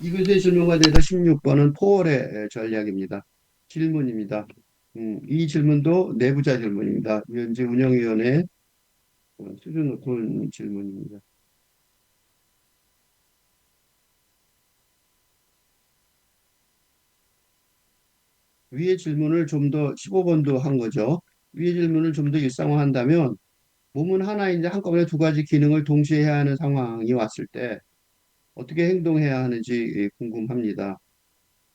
이것의 질문과 대해서 16번은 포월의 전략입니다. 질문입니다. 이 질문도 내부자 질문입니다. 현재 운영위원회 수준 높은 질문입니다. 위의 질문을 좀 더 15번도 한 거죠. 위의 질문을 좀 더 일상화한다면 몸은 하나인데 한꺼번에 두 가지 기능을 동시에 해야 하는 상황이 왔을 때 어떻게 행동해야 하는지 궁금합니다.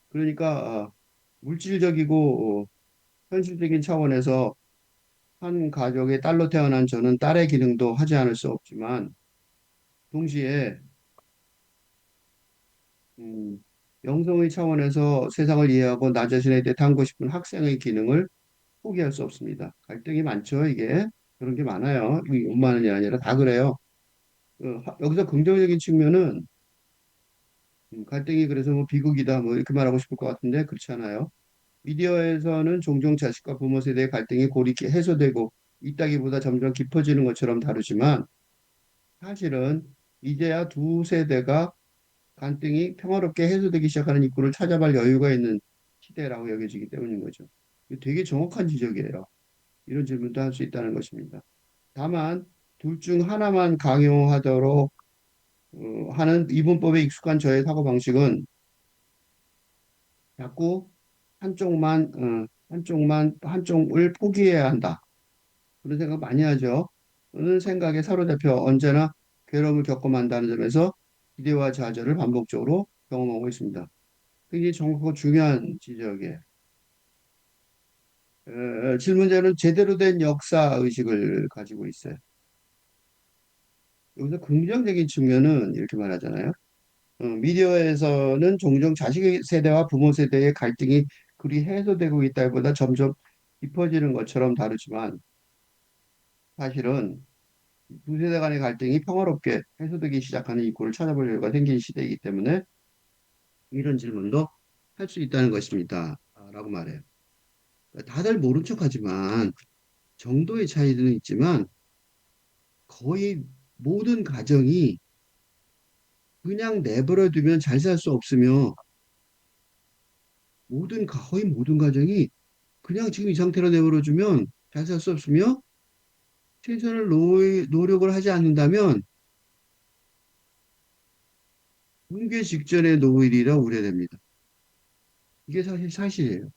그러니까 물질적이고 현실적인 차원에서 한 가족의 딸로 태어난 저는 딸의 기능도 하지 않을 수 없지만 동시에 음, 영성의 차원에서 세상을 이해하고 나 자신에 대해 탐구고 싶은 학생의 기능을 포기할 수 없습니다. 갈등이 많죠, 이게. 그런 게 많아요. 이 엄마는이 아니라 다 그래요. 여기서 긍정적인 측면은 갈등이 그래서 뭐 비극이다 뭐 이렇게 말하고 싶을 것 같은데 그렇지 않아요. 미디어에서는 종종 자식과 부모 세대의 갈등이 고리게 해소되고 있다기보다 점점 깊어지는 것처럼 다루지만 사실은 이제야 두 세대가 갈등이 평화롭게 해소되기 시작하는 입구를 찾아갈 여유가 있는 시대라고 여겨지기 때문인 거죠. 이거 되게 정확한 지적이에요. 이런 질문도 할 수 있다는 것입니다. 다만 둘 중 하나만 강요하도록 하는 이분법에 익숙한 저의 사고방식은 자꾸 한쪽을 포기해야 한다. 그런 생각 많이 하죠. 그런 생각에 사로잡혀 언제나 괴로움을 겪어만 한다는 점에서 기대와 좌절을 반복적으로 경험하고 있습니다. 굉장히 정확하고 중요한 지적이에요. 질문자는 제대로 된 역사 의식을 가지고 있어요. 여기서 긍정적인 측면은 이렇게 말하잖아요. 미디어에서는 종종 자식 세대와 부모 세대의 갈등이 그리 해소되고 있다기보다 점점 깊어지는 것처럼 다루지만 사실은 두 세대 간의 갈등이 평화롭게 해소되기 시작하는 입구를 찾아볼 여유가 생긴 시대이기 때문에 이런 질문도 할 수 있다는 것입니다. 라고 말해요. 다들 모른 척하지만 정도의 차이는 있지만 거의 모든 가정이 그냥 내버려 두면 잘 살 수 없으며 거의 모든 가정이 그냥 지금 이 상태로 내버려 두면 잘 살 수 없으며 최선을 노력을 하지 않는다면 붕괴 직전의 노일이라 우려됩니다. 이게 사실이에요.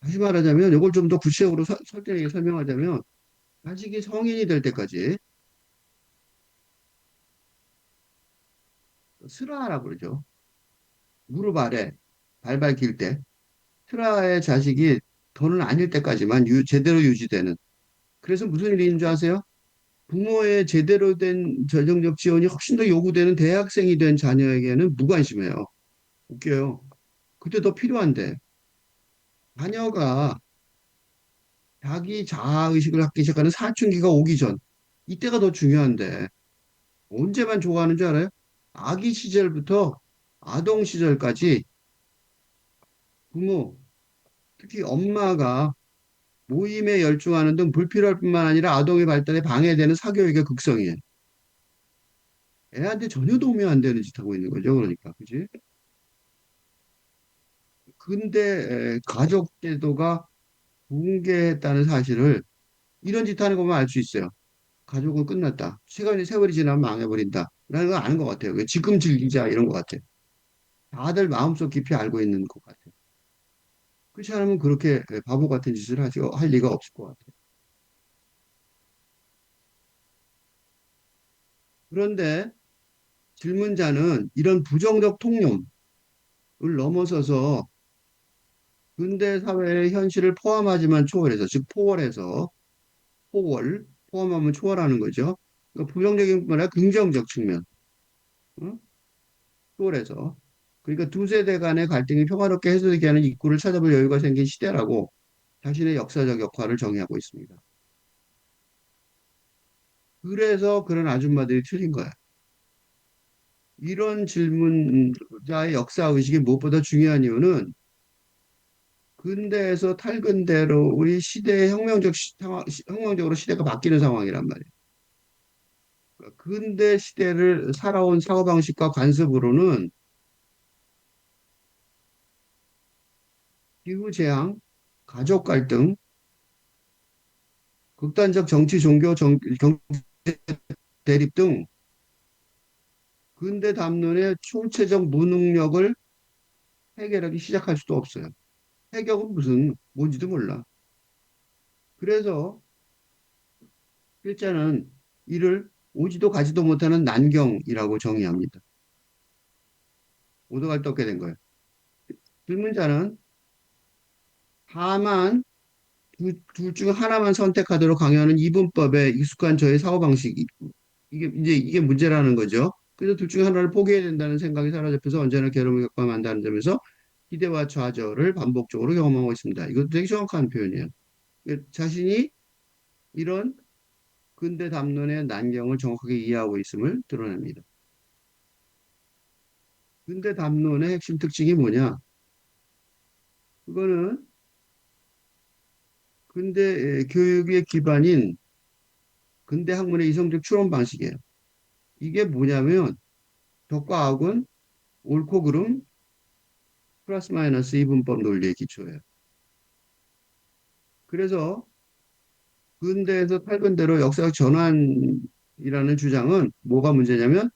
다시 말하자면 이걸 좀 더 구체적으로 설득하게 설명하자면 자식이 성인이 될 때까지 슬라라고 그러죠. 무릎 아래 발발 길 때 슬라의 자식이 더는 아닐 때까지만 제대로 유지되는 그래서 무슨 일이 있는 줄 아세요? 부모의 제대로 된 재정적 지원이 훨씬 더 요구되는 대학생이 된 자녀에게는 무관심해요. 웃겨요. 그때 더 필요한데 자녀가 자기 자아의식을 갖기 시작하는 사춘기가 오기 전 이때가 더 중요한데 언제만 좋아하는 줄 알아요? 아기 시절부터 아동 시절까지 부모, 특히 엄마가 모임에 열중하는 등 불필요할 뿐만 아니라 아동의 발달에 방해되는 사교육의 극성이에요. 애한테 전혀 도움이 안 되는 짓 하고 있는 거죠. 그러니까, 그지? 근데 가족 제도가 붕괴했다는 사실을 이런 짓 하는 것만 알 수 있어요. 가족은 끝났다. 세월이 지나면 망해버린다. 라는 걸 아는 것 같아요. 왜 지금 즐기자 이런 것 같아요. 다들 마음속 깊이 알고 있는 것 같아요. 그렇지 않으면 그렇게 바보 같은 짓을 할 리가 없을 것 같아요. 그런데 질문자는 이런 부정적 통념을 넘어서서 근대 사회의 현실을 포함하지만 초월해서, 즉 포함하면 초월하는 거죠. 그러니까 부정적인 뿐만 아니라 긍정적 측면, 어? 초월해서. 그러니까 두 세대 간의 갈등이 평화롭게 해소되게 하는 입구를 찾아볼 여유가 생긴 시대라고 자신의 역사적 역할을 정의하고 있습니다. 그래서 그런 아줌마들이 틀린 거야. 이런 질문자의 역사 의식이 무엇보다 중요한 이유는 근대에서 탈근대로 우리 시대의 혁명적으로 시대가 바뀌는 상황이란 말이에요. 근대 시대를 살아온 사고방식과 관습으로는 기후재앙, 가족 갈등, 극단적 정치, 종교, 경제 대립 등 근대 담론의 총체적 무능력을 해결하기 시작할 수도 없어요. 해결은 무슨 뭔지도 몰라. 그래서 일자는 이를 오지도 가지도 못하는 난경이라고 정의합니다. 오도 갈 데 없게 된 거예요. 질문자는 다만 둘중 하나만 선택하도록 강요하는 이분법에 익숙한 저의 사고방식이 이게 이제 이게 문제라는 거죠. 그래서 둘 중에 하나를 포기해야 된다는 생각이 사로잡혀서 언제나 괴로움을 겪어야 한다는 점에서 기대와 좌절을 반복적으로 경험하고 있습니다. 이것도 되게 정확한 표현이에요. 자신이 이런 근대 담론의 난경을 정확하게 이해하고 있음을 드러냅니다. 근대 담론의 핵심 특징이 뭐냐? 그거는 근대 교육의 기반인 근대 학문의 이성적 추론 방식이에요. 이게 뭐냐면 덕과 악은 옳고 그름 플러스 마이너스 이분법 논리의 기초예요. 그래서 근대에서 탈근대로 역사적 전환이라는 주장은 뭐가 문제냐면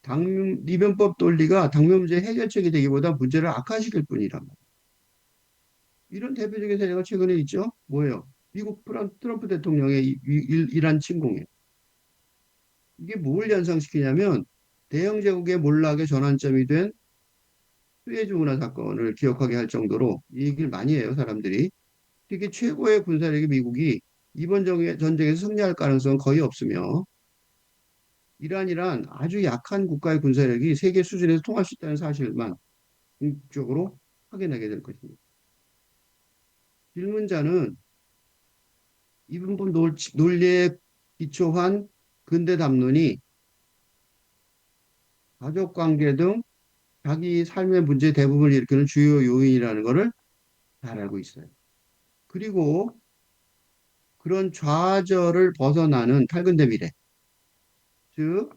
리변법 논리가 당면 문제 해결책이 되기보다 문제를 악화시킬 뿐이란 말이에요. 이런 대표적인 사례가 최근에 있죠. 뭐예요? 미국 트럼프 대통령의 이란 침공이에요. 이게 뭘 연상시키냐면 대영 제국의 몰락의 전환점이 된 수에즈 운하 사건을 기억하게 할 정도로 이 얘기를 많이 해요, 사람들이. 특히 최고의 군사력이 미국이 이번 전쟁에서 승리할 가능성은 거의 없으며 이란이란 아주 약한 국가의 군사력이 세계 수준에서 통할 수 있다는 사실만 궁극적으로 확인하게 될 것입니다. 질문자는 이분법 논리에 기초한 근대 담론이 가족관계 등 자기 삶의 문제 대부분을 일으키는 주요 요인이라는 것을 잘 알고 있어요. 그리고 그런 좌절을 벗어나는 탈근대 미래, 즉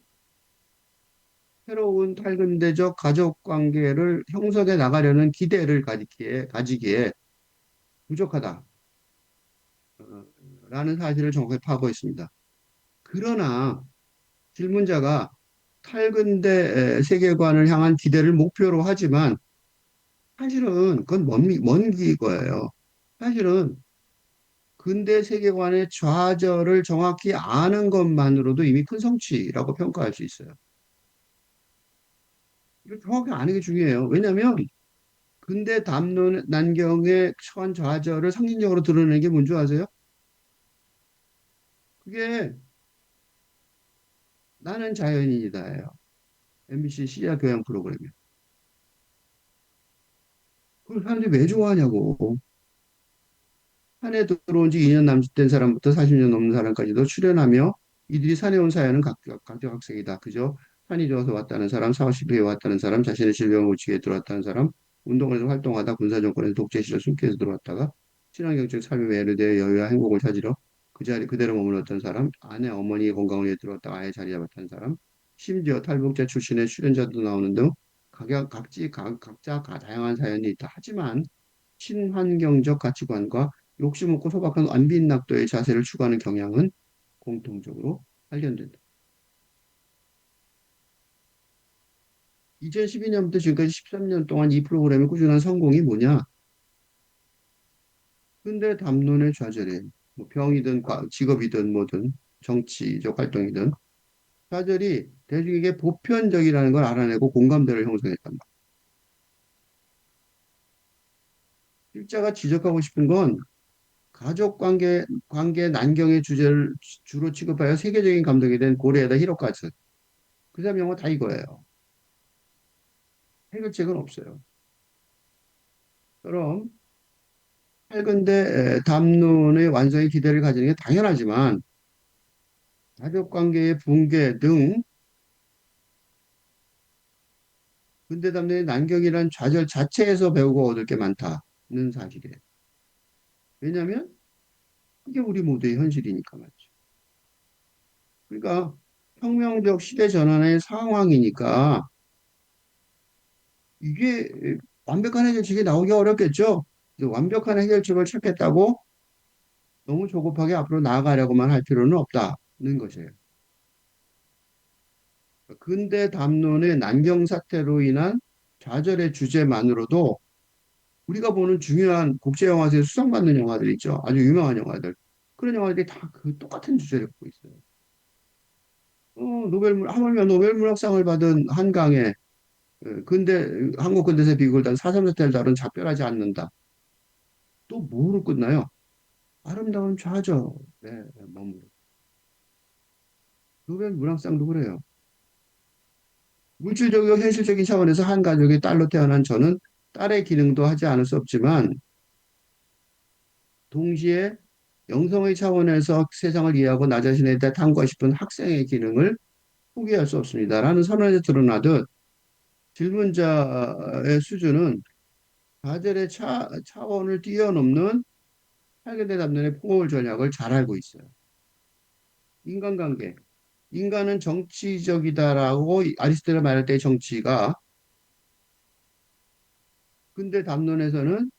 새로운 탈근대적 가족관계를 형성해 나가려는 기대를 가지기에 부족하다. 라는 사실을 정확히 파악하고 있습니다. 그러나 질문자가 탈근대 세계관을 향한 기대를 목표로 하지만 사실은 그건 먼 거예요. 사실은 근대 세계관의 좌절을 정확히 아는 것만으로도 이미 큰 성취라고 평가할 수 있어요. 이거 정확히 아는 게 중요해요. 왜냐하면 근대 담론 난경의 처한 좌절을 상징적으로 드러내는 게 뭔지 아세요? 그게 나는 자연인이다예요. MBC 시야 교양 프로그램이요. 그걸 사람들이 왜 좋아하냐고. 산에 들어온 지 2년 남짓된 사람부터 40년 넘는 사람까지도 출연하며 이들이 산에 온 사연은 각각각색이다. 그죠? 산이 좋아서 왔다는 사람, 사후실패에 왔다는 사람, 자신의 질병을 고치기에 들어왔다는 사람, 운동에서 활동하다 군사정권에서 독재 시절 숨겨서 들어왔다가 친환경적 삶의 매를 대해 여유와 행복을 찾으러 그 자리 그대로 머물렀던 사람, 아내 어머니의 건강을 위해 들어왔다가 아예 자리 잡았다는 사람, 심지어 탈북자 출신의 출연자도 나오는 등 각자 다양한 사연이 있다. 하지만 친환경적 가치관과 욕심 없고 소박한 안빈낙도의 자세를 추구하는 경향은 공통적으로 발견된다. 2012년부터 지금까지 13년 동안 이 프로그램의 꾸준한 성공이 뭐냐? 근대 담론의 좌절에 뭐 병이든 직업이든 뭐든 정치적 활동이든 좌절이 대중에게 보편적이라는 걸 알아내고 공감대를 형성했단 말이야. 필자가 지적하고 싶은 건 관계 난경의 주제를 주로 취급하여 세계적인 감독이 된 고레에다 히로카즈. 그 사람 영화 다 이거예요. 해결책은 없어요. 그럼 할근대 담론의 완성의 기대를 가지는 게 당연하지만 가족관계의 붕괴 등 근대 담론의 난경이란 좌절 자체에서 배우고 얻을 게 많다는 사실이에요. 왜냐하면 그게 우리 모두의 현실이니까 말이죠. 그러니까 혁명적 시대 전환의 상황이니까 이게 완벽한 해결책이 나오기 어렵겠죠. 완벽한 해결책을 찾겠다고 너무 조급하게 앞으로 나아가려고만 할 필요는 없다는 것이에요. 근대 담론의 난경 사태로 인한 좌절의 주제만으로도 우리가 보는 중요한 국제 영화제에 수상받는 영화들 있죠. 아주 유명한 영화들. 그런 영화들이 다 그 똑같은 주제를 갖고 있어요. 하물며 노벨 문학상을 받은 한강에 근대 한국 근대사에 비극을 다룬 4.3 사태를 다룬 작별하지 않는다. 또 뭐로 끝나요? 아름다운 좌절에 머무르. 노벨 문학상도 그래요. 물질적이고 현실적인 차원에서 한 가족의 딸로 태어난 저는 딸의 기능도 하지 않을 수 없지만 동시에 영성의 차원에서 세상을 이해하고 나 자신에 대해 탐구하고 싶은 학생의 기능을 포기할 수 없습니다. 라는 선언에서 드러나듯 질문자의 수준은 가젤의 차원을 뛰어넘는 할견대 담론의 포괄 전략을 잘 알고 있어요. 인간관계. 인간은 정치적이다라고 아리스토텔이 말할 때 정치가 근대 담론에서는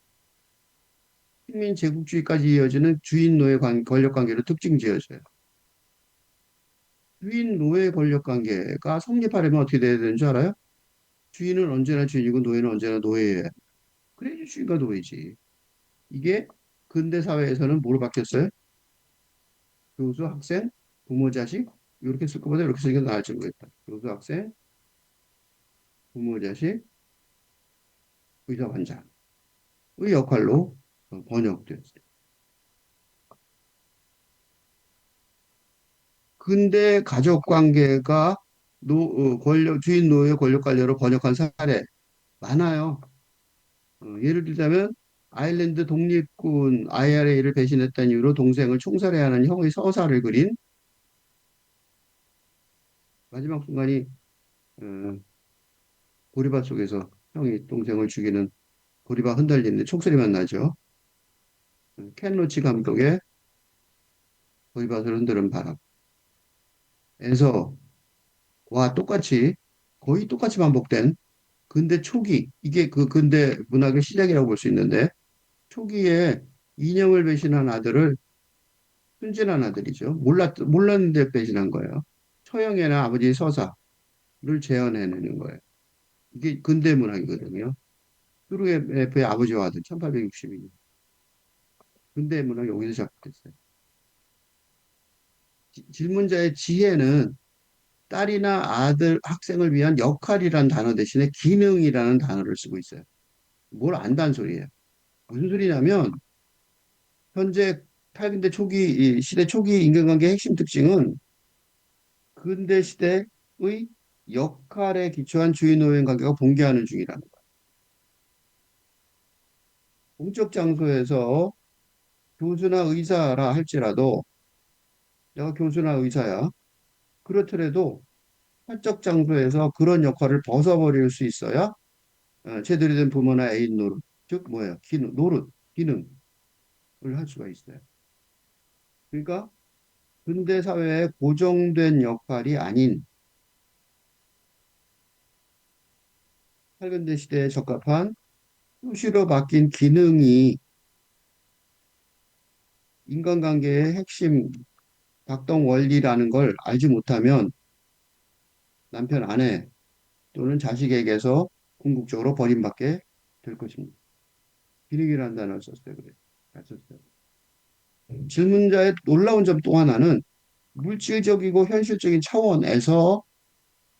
식민 제국주의까지 이어지는 주인 노예 권력 관계로 특징 지어져요. 주인 노예 권력 관계가 성립하려면 어떻게 돼야 되는 줄 알아요? 주인은 언제나 주인이고 노예는 언제나 노예예요. 그래야지 주인과 노예지. 이게 근대 사회에서는 뭐로 바뀌었어요? 교수, 학생, 부모, 자식 이렇게 쓸 것보다 이렇게 쓰는 게 나을지 모르겠다. 교수, 학생, 부모, 자식, 의사, 환자의 역할로 번역되었어요. 근대 가족 관계가 주인 노예 권력 관계로 번역한 사례 많아요. 예를 들자면 아일랜드 독립군 IRA를 배신했다는 이유로 동생을 총살해야 하는 형의 서사를 그린 마지막 순간이 어, 보리밭 속에서 형이 동생을 죽이는 보리밭 흔들리는데 총소리만 나죠. 켄 로치 감독의 보리밭을 흔드는 바람에서와 똑같이 거의 똑같이 반복된 근대 초기 이게 그 근대 문학의 시작이라고 볼 수 있는데 초기에 이념을 배신한 아들을 순진한 아들이죠. 몰랐는데 배신한 거예요. 처형이나 아버지 서사를 재현해내는 거예요. 이게 근대 문학이거든요. 뚜르게프의 아버지와 아들 1862년. 근대 문학이 여기서 시작됐어요. 질문자의 지혜는 딸이나 아들, 학생을 위한 역할이란 단어 대신에 기능이라는 단어를 쓰고 있어요. 뭘 안다는 소리예요. 무슨 소리냐면 현재 탈근대 초기 이 시대 초기 인간관계의 핵심 특징은 근대 시대의 역할에 기초한 주인-노예 관계가 붕괴하는 중이라는 거예요. 공적 장소에서 교수나 의사라 할지라도 내가 교수나 의사야. 그렇더라도 사적 장소에서 그런 역할을 벗어버릴 수 있어야 제대로 된 부모나 애인 노릇, 즉 뭐예요? 기능을 할 수가 있어요. 그러니까 근대 사회의 고정된 역할이 아닌 탈근대 시대에 적합한 수시로 바뀐 기능이 인간관계의 핵심 작동 원리라는 걸 알지 못하면 남편, 아내 또는 자식에게서 궁극적으로 버림받게 될 것입니다. 기능이라는 단어를 썼어요. 그래. 잘 썼어요. 질문자의 놀라운 점 또 하나는 물질적이고 현실적인 차원에서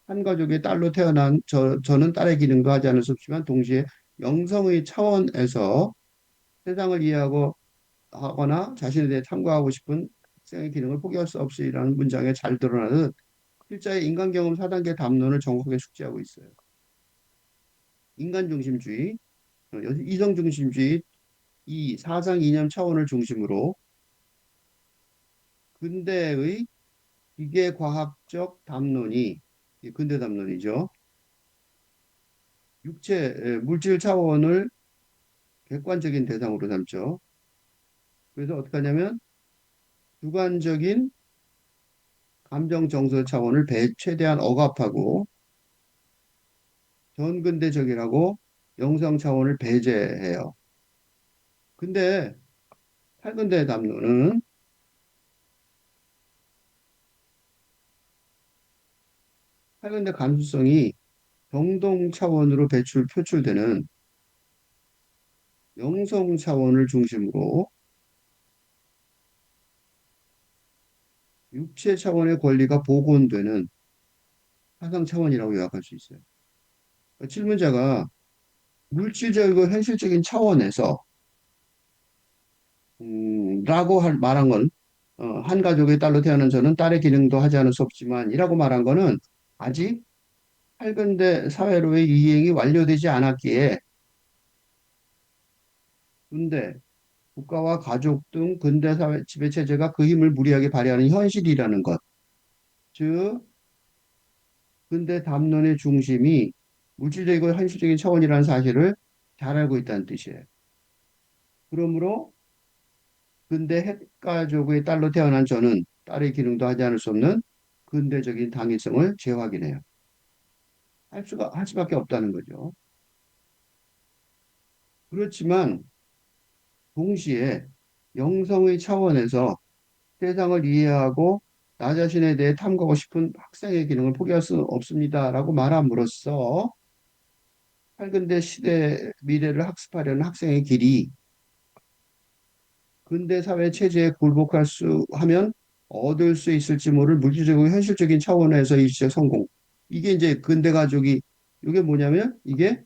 한 가족의 딸로 태어난 저는 딸의 기능도 하지 않을 수 없지만 동시에 영성의 차원에서 세상을 이해하고 하거나 자신에 대해 탐구하고 싶은 학생의 기능을 포기할 수 없으리라는 문장에 잘 드러나듯 필자의 인간 경험 4단계 담론을 정확하게 숙지하고 있어요. 인간 중심주의, 이성 중심주의, 이 사상 이념 차원을 중심으로 근대의 기계 과학적 담론이 근대 담론이죠. 물질 차원을 객관적인 대상으로 삼죠. 그래서 어떻게 하냐면 주관적인 감정 정서 차원을 최대한 억압하고 전근대적이라고 영상 차원을 배제해요. 근데 팔근대 담론은 팔근대 감수성이 정동 차원으로 표출되는 영성 차원을 중심으로 육체 차원의 권리가 복원되는 사상 차원이라고 요약할 수 있어요. 그러니까 질문자가 물질적이고 현실적인 차원에서 말한 건 한 가족의 딸로 태어난 저는 딸의 기능도 하지 않을 수 없지만 이라고 말한 거는 아직 팔근대 사회로의 이행이 완료되지 않았기에 근대 국가와 가족 등 근대 사회 지배 체제가 그 힘을 무리하게 발휘하는 현실이라는 것, 즉 근대 담론의 중심이 물질적이고 현실적인 차원이라는 사실을 잘 알고 있다는 뜻이에요. 그러므로 근대 핵가족의 딸로 태어난 저는 딸의 기능도 하지 않을 수 없는 근대적인 당위성을 재확인해요. 할 수밖에 없다는 거죠. 그렇지만 동시에 영성의 차원에서 세상을 이해하고 나 자신에 대해 탐구하고 싶은 학생의 기능을 포기할 수 없습니다라고 말함으로써 팔근대 시대 미래를 학습하려는 학생의 길이 근대 사회 체제에 굴복할 수 하면 얻을 수 있을지 모를 물질적이고 현실적인 차원에서 일시적 성공. 이게 이제 근대 가족이 이게 뭐냐면 이게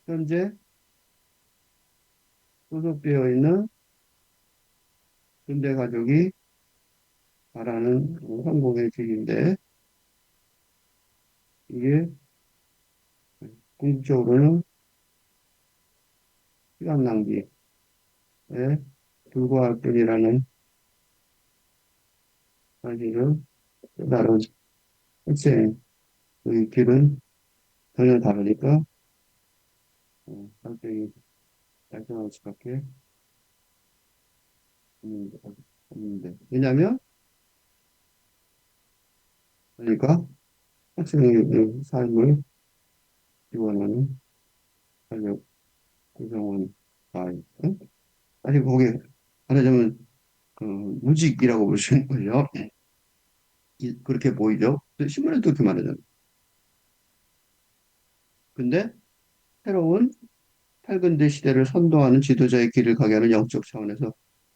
현재 소속되어 있는 근대 가족이 말하는 성공의 길인데 이게 궁극적으로는 시간 낭비에 불과할 뿐이라는 사실을 다른 학생의 길은 전혀 다르니까 선택이 발생할 수밖에 없는- 없는데 왜냐하면 그러니까 학생의 그 삶을 지원하는 활력 구성원 아이 사실 거기에 말하자면 그 무직이라고 볼 수 있는 거죠. 그렇게 보이죠. 신문에도 그렇게 말하잖아요. 근데 새로운 팔근대 시대를 선도하는 지도자의 길을 가게 하는 영적 차원에서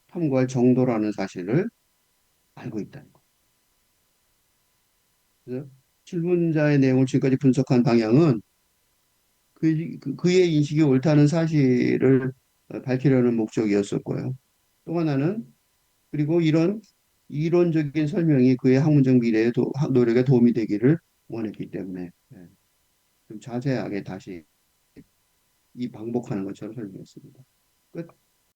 탐구할 정도라는 사실을 알고 있다는 거예요. 그래서 질문자의 내용을 지금까지 분석한 방향은 그의 인식이 옳다는 사실을 밝히려는 목적이었었고요. 또 하나는 그리고 이런 이론적인 설명이 그의 학문적 미래의 노력에 도움이 되기를 원했기 때문에 좀 자세하게 다시 이 반복하는 것처럼 설명했습니다. 끝.